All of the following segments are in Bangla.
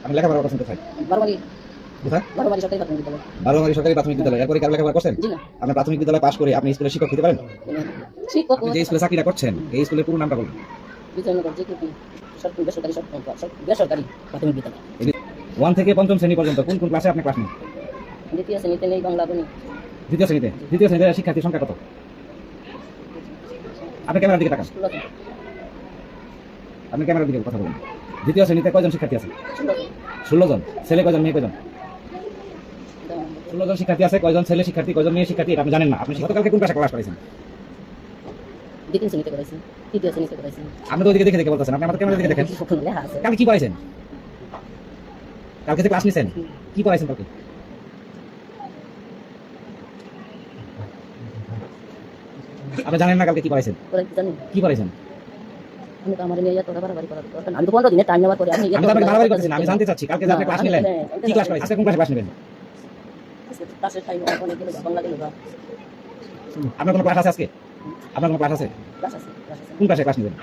আপনি লেখাপড়া করছেন কোথায়? বারোয়ারি কোথায়? বারোয়ারি সরকারি প্রাথমিক বিদ্যালয়। বারোয়ারি সরকারি প্রাথমিক বিদ্যালয়। এরপরে কারো লেখাপড়া করছেন? জি না। আপনি প্রাথমিক বিদ্যালয় পাশ করে আপনি স্কুলে শিক্ষক হতে পারেন? শিক্ষক আপনি যে স্কুলে চাকরিটা করছেন এই স্কুলের পুরো নামটা বলুন। বিজয়নগর জেকেপি বেসরকারি প্রাথমিক বিদ্যালয়। 1 থেকে 5ম শ্রেণী পর্যন্ত কোন কোন ক্লাসে আপনি ক্লাস নেন? দ্বিতীয় শ্রেণীতে নেই বাংলা গণিত। দ্বিতীয় শ্রেণীতে শিক্ষার্থীর সংখ্যা কত? আপনি ক্যামেরার দিকে তাকান। আপনি ক্যামেরার দিকে কথা বলুন। দ্বিতীয় শ্রেণীতে কয়জন শিক্ষার্থী আছে? 16 জন। ছেলে কয়জন, মেয়ে কয়জন? 16 জন শিক্ষার্থী আছে। কয়জন ছেলে শিক্ষার্থী, কয়জন মেয়ে শিক্ষার্থী এটা আপনি জানেন না। আপনি গতকালকে কোন ক্লাসে ক্লাস করেছেন? দ্বিতীয় শ্রেণীতে করেছি, তৃতীয় শ্রেণীতে করেছি। আপনি তো ওইদিকে দেখে বলতেছেন, আপনি আমাদের ক্যামেরার দিকে দেখেন। লেখা আছে। কালকে কি পড়াইছেন? কালকে যে ক্লাস নিছেন কি পড়াইছেন কালকে? আপনি জানেন না কালকে কি পড়াইছেন? কি পড়াইছেন? আমি তো আমার নিয়ে তোরা বাড়াবাড়ি করার দরকার না। আমি তো 15 দিনের টাইম নেওয়ার পরে আমি আপনাকে বাড়াবাড়ি করতেছি না, আমি জানতে চাচ্ছি কালকে যে আপনি ক্লাস নিলেন কি ক্লাস করাইছেন? আজকে কোন ক্লাসে ক্লাস নেবেন? ক্লাসের টাইম অনেক গেল বাংলা গেল বা আপনার কোনো ক্লাস আছে আজকে? আপনার কোনো ক্লাস আছে? ক্লাস আছে। কোন ক্লাসে ক্লাস নেবেন?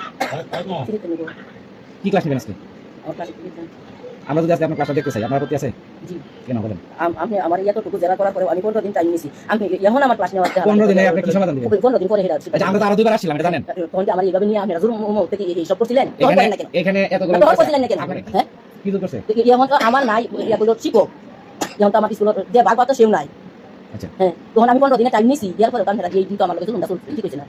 ফ্রিতে নেব। কি ক্লাস নেবেন আজকে? আমার ক্লাসে ফ্রিতে। আমরা যদি আজকে আপনার ক্লাসটা দেখতে চাই, আপনার আপত্তি আছে? জি। কেন বলেন? আমি আমার এতটুকু জেরা করার পরে আমি 15 দিন টাইম নিয়েছি। আমি এখন আমার ক্লাস নেওয়ার 15 দিনে আপনি কি সমাধান দিবেন? 15 দিন পরে হেরা আসছে। আচ্ছা আমরা তো আরো দুইবার আসছিলাম এটা জানেন? তখন আমার এইভাবে নিয়ে আপনারা জুলুম থেকে এই সব করছিলেন। তখন করেন না কেন? এখানে এতগুলো তখন করছিলেন না কেন? হ্যাঁ? কি দূর করছে? এখন তো আমার নাই এগুলো শিক্ষক। এখন তো আমার স্কুল যে ভাগ পাতো সেও নাই। আচ্ছা। হ্যাঁ, তখন আমি 15 দিনের টাইম নিয়েছি। এরপরে কারণ এই দিন তো আমার কাছে জুলুমটা চলছে। ঠিক আছে না?